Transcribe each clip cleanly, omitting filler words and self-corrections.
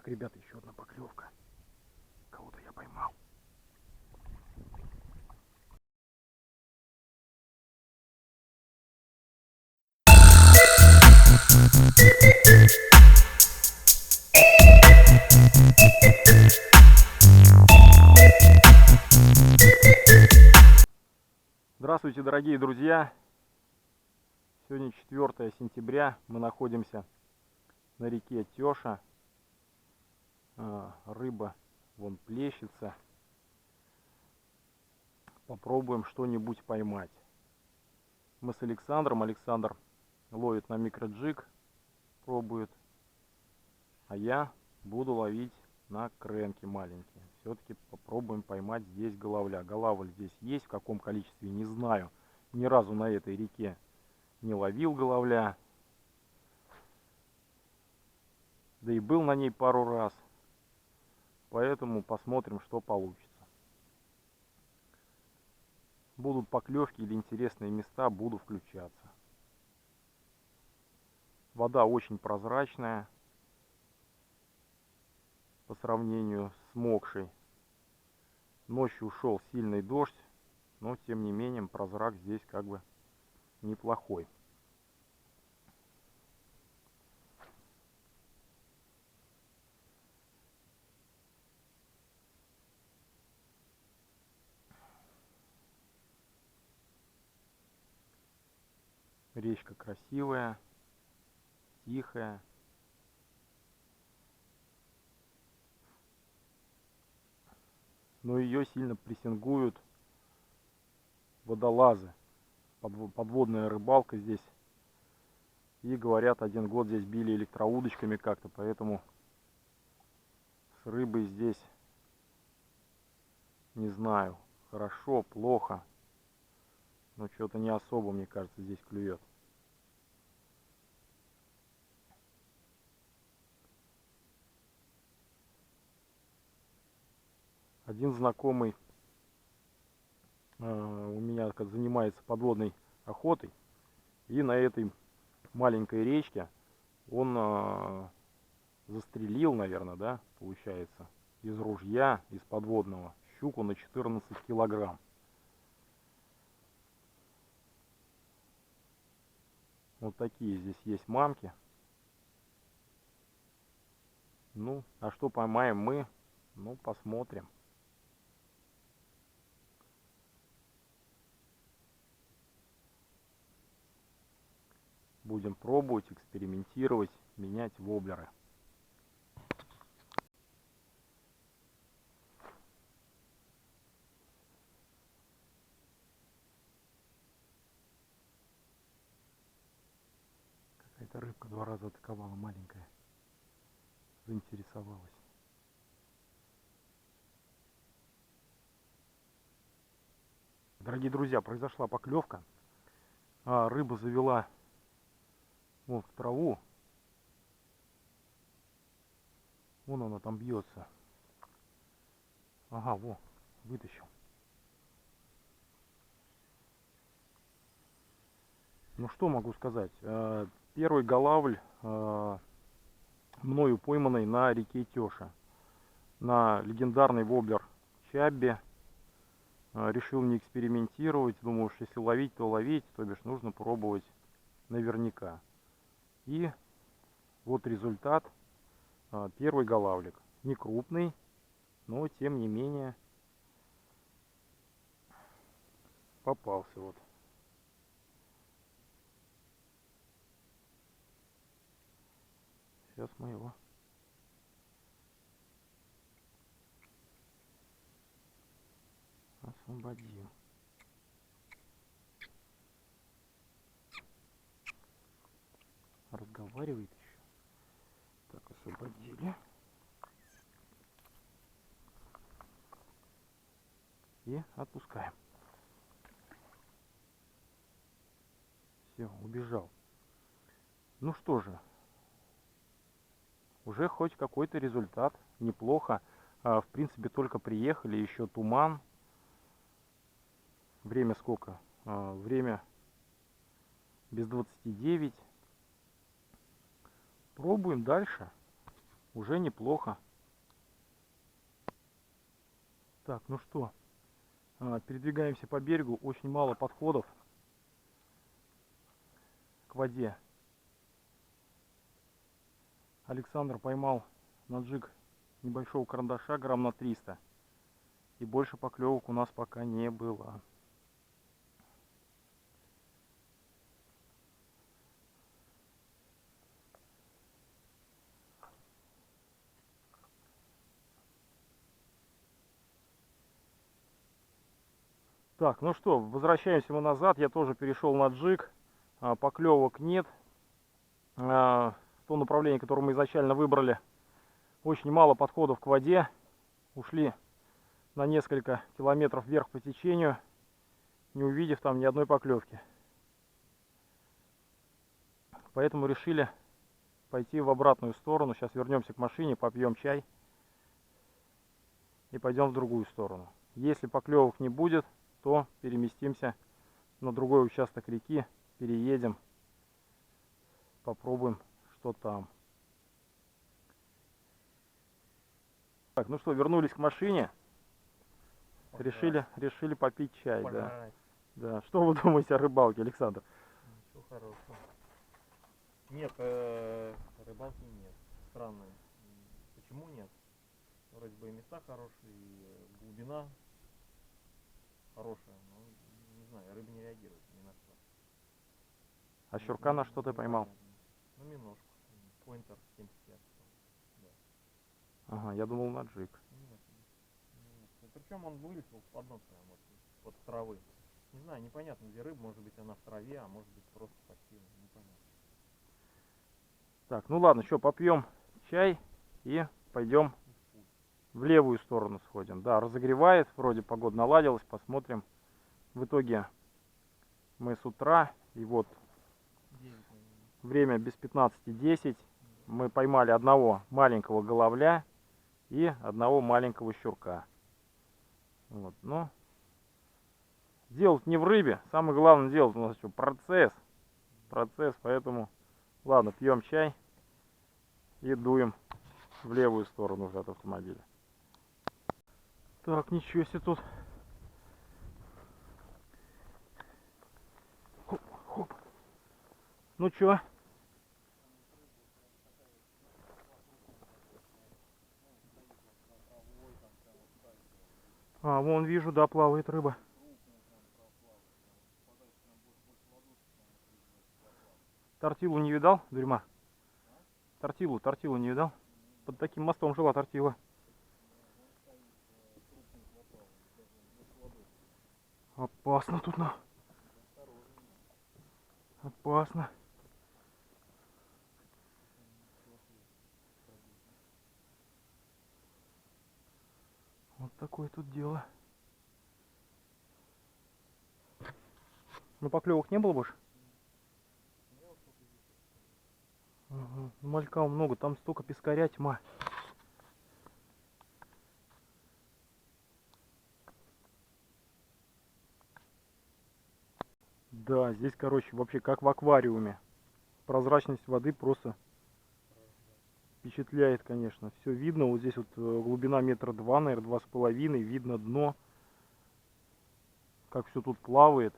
Так, ребята, еще одна поклевка. Кого-то я поймал. Здравствуйте, дорогие друзья! Сегодня 4 сентября. Мы находимся на реке Теша. Рыба вон плещется. Попробуем что-нибудь поймать. Мы с Александром. Александр ловит на микроджиг, пробует. А я буду ловить на кренки маленькие. Все-таки попробуем поймать здесь головля. Голавль здесь есть, в каком количестве, не знаю. Ни разу на этой реке не ловил головля. Да и был на ней пару раз. Поэтому посмотрим, что получится. Будут поклевки или интересные места, буду включаться. Вода очень прозрачная по сравнению с мокшей. Ночью ушел сильный дождь, но тем не менее прозрак здесь как бы неплохой. Речка красивая, тихая. Но ее сильно прессингуют водолазы. Подводная рыбалка здесь. И говорят, 1 год здесь били электроудочками как-то, поэтому с рыбой здесь не знаю, хорошо, плохо. Но что-то не особо, мне кажется, здесь клюет. Один знакомый у меня занимается подводной охотой. И на этой маленькой речке он застрелил, наверное, да, получается, из ружья, из подводного, щуку на 14 килограмм. Вот такие здесь есть мамки. Ну, а что поймаем мы? Ну, посмотрим. Будем пробовать, экспериментировать, менять воблеры. Какая-то рыбка 2 раза атаковала, маленькая. Заинтересовалась. Дорогие друзья, произошла поклевка. Рыба завела вот в траву. Вон она там бьется. Ага, во, вытащил. Ну что могу сказать. Первый голавль мною пойманный на реке Теша. На легендарный воблер Чабби. Решил не экспериментировать. Думаю, что если ловить, то ловить. То бишь нужно пробовать наверняка. И вот результат. Первый голавлик. Не крупный, но тем не менее попался вот. Сейчас мы его освободим. Разговаривает еще. Так, освободили. И отпускаем. Все, убежал. Ну что же, уже хоть какой-то результат. Неплохо. В принципе, только приехали, еще туман. Время сколько? Время без 29. Пробуем дальше. Уже неплохо. Так, ну что, передвигаемся по берегу. Очень мало подходов к воде. Александр поймал на джиг небольшого карандаша грамм на 300. И больше поклевок у нас пока не было. Так, ну что, возвращаемся мы назад. Я тоже перешел на джиг. Поклевок нет. В то направление, которое мы изначально выбрали, очень мало подходов к воде. Ушли на несколько километров вверх по течению, не увидев там ни одной поклевки. Поэтому решили пойти в обратную сторону. Сейчас вернемся к машине, попьем чай и пойдем в другую сторону. Если поклевок не будет, то переместимся на другой участок реки, переедем, попробуем, что там. Так, ну что, вернулись к машине. Решили попить чай, да. Да. Что вы думаете о рыбалке, Александр? Ничего хорошего. Нет, рыбалки нет. Странно. Почему нет? Вроде бы и места хорошие, и глубина хорошая, но не знаю, рыба не реагирует ни на что. А щурка на что ты поймал? Ну, миножку. Пойнтер 75. Да. Ага, я думал на джиг. Нет, нет. Причем он вылетел под нос прям вот под травы. Не знаю, непонятно, где рыба, может быть она в траве, а может быть просто пассивно, непонятно. Так, ну ладно, что, попьем чай и пойдем в левую сторону сходим. Да, разогревает, вроде погода наладилась, посмотрим. В итоге мы с утра, и вот 9, время без 15:10. Мы поймали одного маленького головля и одного маленького щурка. Вот, но делать не в рыбе, самое главное делать у нас что, процесс, поэтому ладно, пьем чай и дуем в левую сторону уже от автомобиля. Так, ничего себе тут. Хоп, хоп. Ну чё? А, вон вижу, да, плавает рыба. Тортилу не видал, Дурьма? Тортилу не видал? Под таким мостом жила тортила. Опасно тут, на. Опасно. Вот такое тут дело. Ну, поклевок не было больше? Ага. Малька много, там столько пескаря, тьма. Да, здесь, короче, вообще как в аквариуме. Прозрачность воды просто впечатляет, конечно. Все видно, вот здесь вот глубина 1,2 метра, наверное, 2,5. Видно дно, как все тут плавает.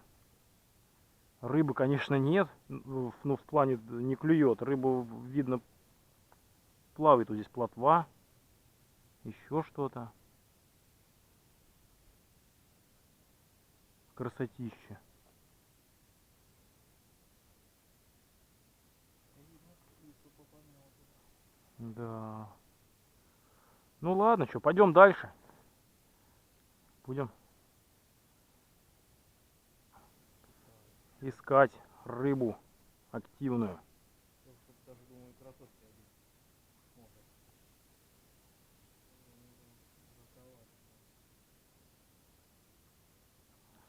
Рыбы, конечно, нет, но в плане не клюет. Рыбу видно, плавает вот здесь плотва, еще что-то. Красотища. Да. Ну ладно, что, пойдем дальше. Будем искать рыбу активную.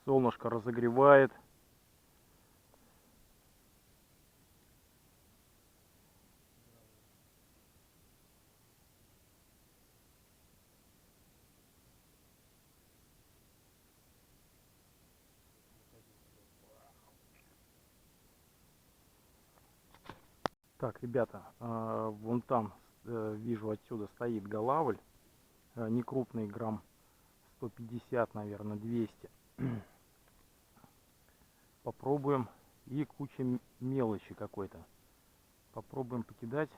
Солнышко разогревает. Так, ребята, вон там вижу отсюда стоит голавль, не крупный, грамм 150, наверное, 200. Попробуем. И куча мелочи какой-то. Попробуем покидать.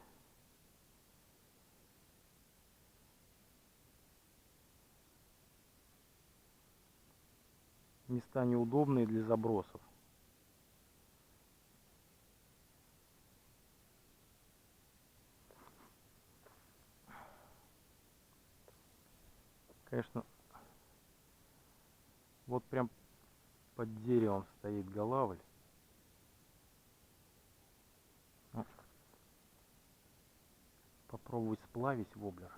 Места неудобные для забросов. Конечно, вот прям под деревом стоит голавль. Ну, попробовать сплавить воблер.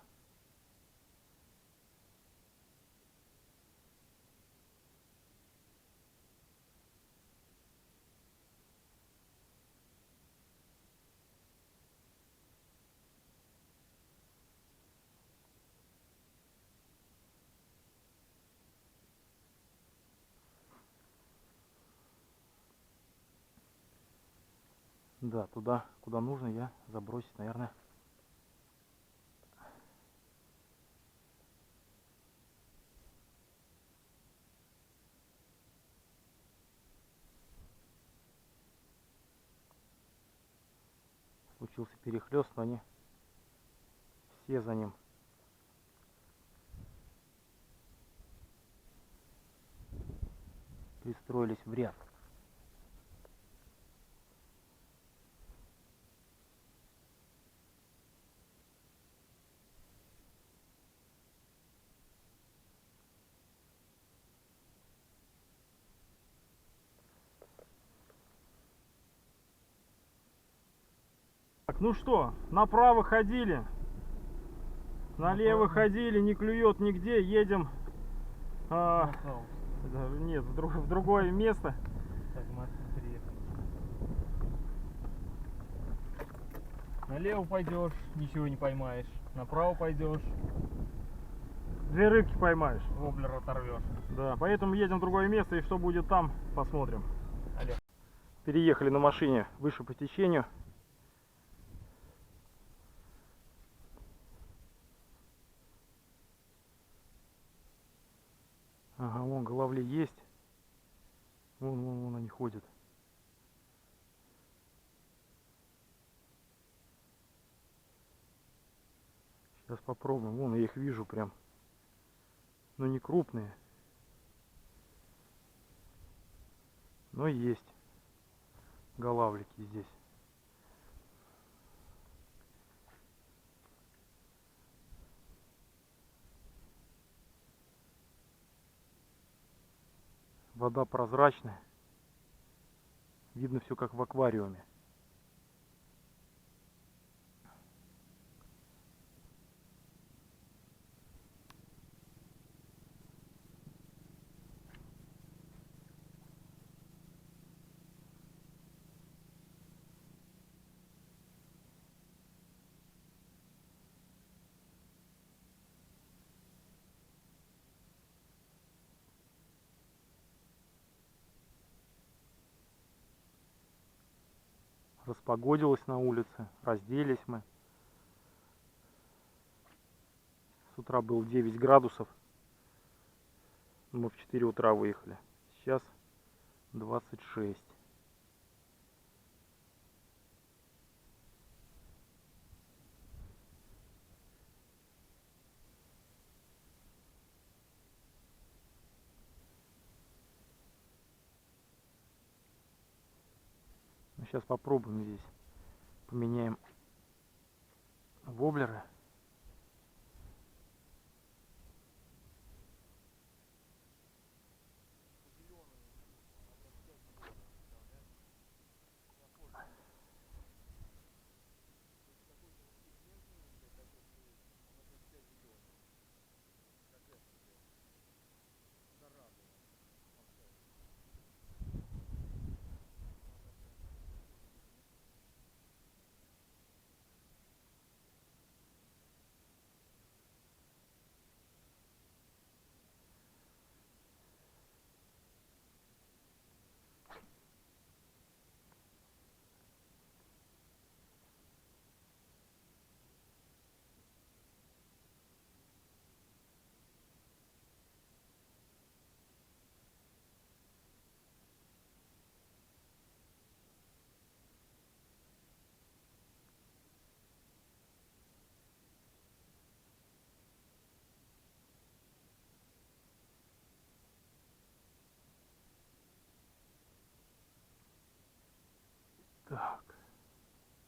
Да, туда, куда нужно, я забросить, наверное. Случился перехлест, но они все за ним. Пристроились в ряд. Так, ну что, направо ходили, налево ходили, не клюет нигде, едем. Нет, в другое место. Так, мы отсюда приехали. Налево пойдешь, ничего не поймаешь. Направо пойдешь, 2 рыбки поймаешь. воблер оторвешь. Да, поэтому едем в другое место, и что будет там, посмотрим. Алло. Переехали на машине выше по течению. Ага, вон головли есть. Вон они ходят. Сейчас попробуем. Вон я их вижу прям. Но не крупные. Но есть голавлики здесь. Вода прозрачная. Видно все как в аквариуме. Распогодилось на улице. Разделись мы. С утра было 9 градусов. Мы в 4 утра выехали. Сейчас 26. Ну, сейчас попробуем здесь. Поменяем воблеры.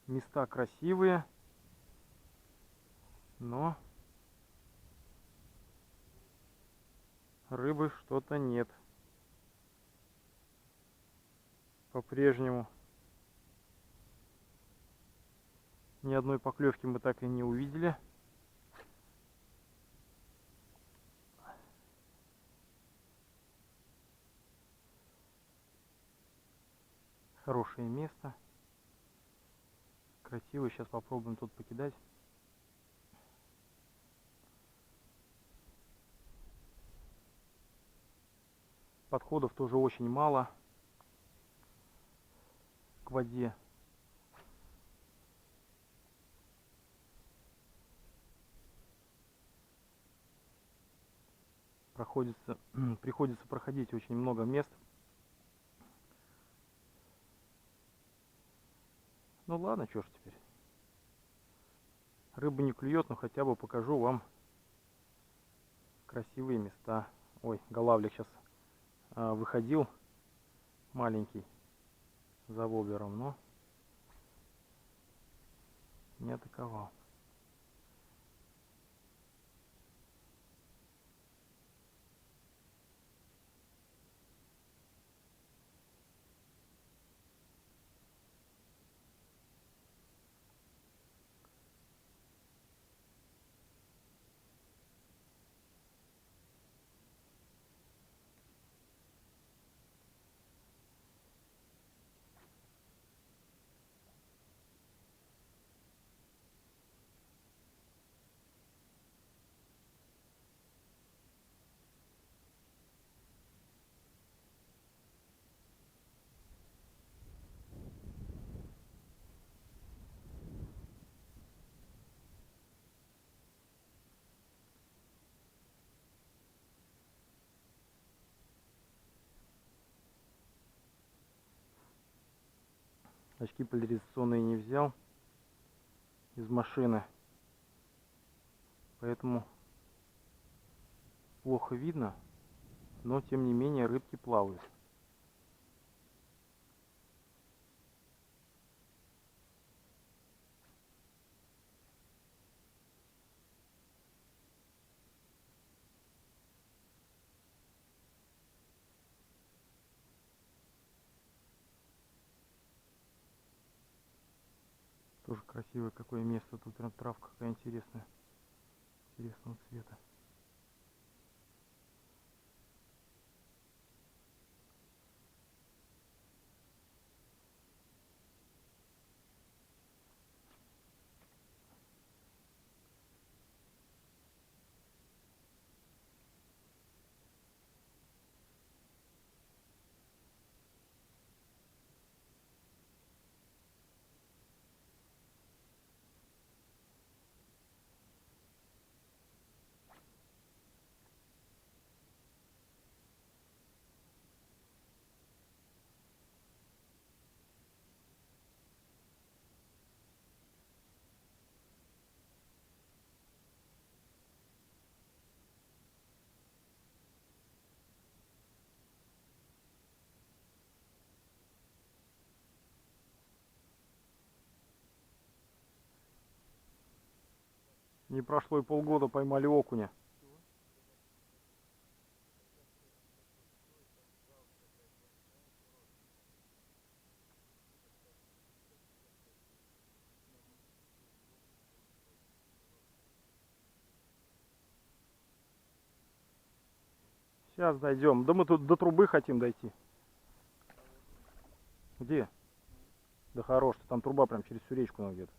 Места красивые, но рыбы что-то нет. По-прежнему ни одной поклевки мы так и не увидели. Хорошее место. Красиво. Сейчас попробуем тут покидать. Подходов тоже очень мало к воде. Приходится проходить очень много мест. Ну ладно, что ж теперь. Рыба не клюет, но хотя бы покажу вам красивые места. Ой, голавлик сейчас выходил маленький за воблером, но не атаковал. Очки поляризационные не взял из машины, поэтому плохо видно, но тем не менее рыбки плавают. Тоже красивое какое место, тут прям травка какая интересная, интересного цвета. Не прошло и полгода, поймали окуня. Сейчас дойдем. Да мы тут до трубы хотим дойти. Где? Да хорош, там труба прям через всю речку где-то.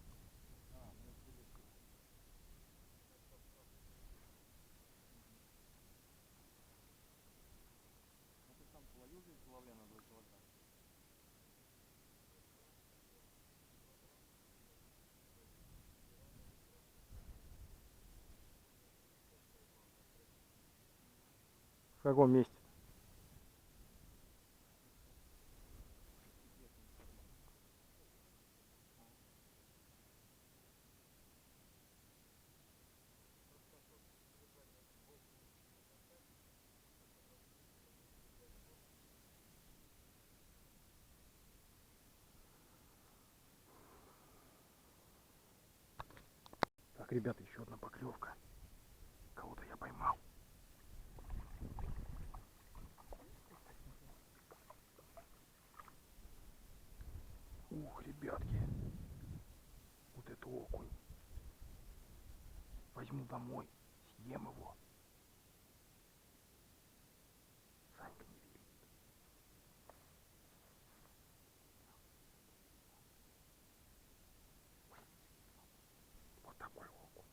В каком месте? Так, ребята, еще одна поклевка. Кого-то я поймал. Ух, ребятки. Вот это окунь. Возьму домой, съем его. Санька не видит. Вот такой окунь.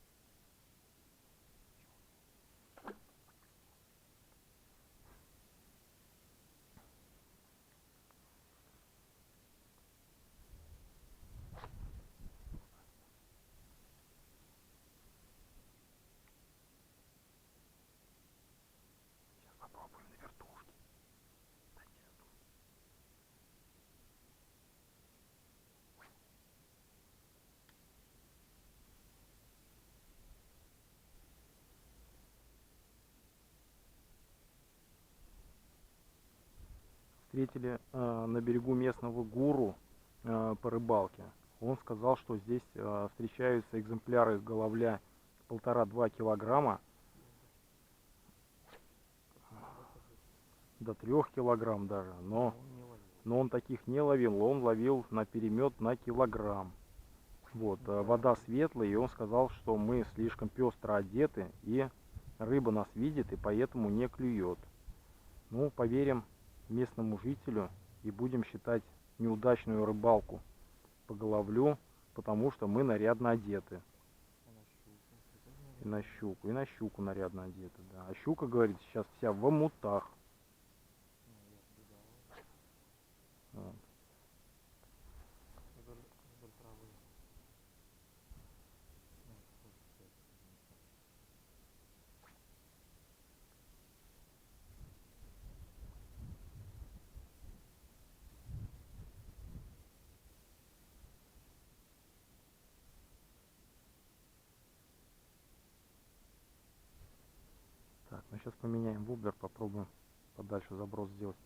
Сейчас попробуем на вертушке. Дайте я тут. Встретили на берегу местного гуру по рыбалке. Он сказал, что здесь встречаются экземпляры головля 1,5-2 килограмма до 3 килограмм даже, но Он не ловил. он таких не ловил, он ловил на перемет на килограмм. Вот, Да. вода светлая, и он сказал, что мы слишком пестро одеты, и рыба нас видит, и поэтому не клюет. Ну, поверим местному жителю и будем считать неудачную рыбалку по головлю, потому что мы нарядно одеты. А на щуку? И на щуку нарядно одеты, да. А щука, говорит, сейчас вся в омутах. Ну, я сбегал. Вот. Вдоль травы. Ну, тоже стоит. Так, ну сейчас поменяем воблер, попробуем подальше заброс сделать.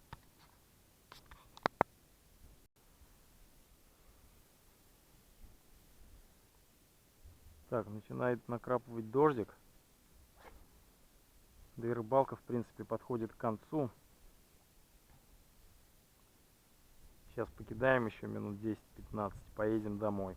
Так, начинает накрапывать дождик. Да и рыбалка, в принципе, подходит к концу. Сейчас покидаем еще минут 10-15, поедем домой.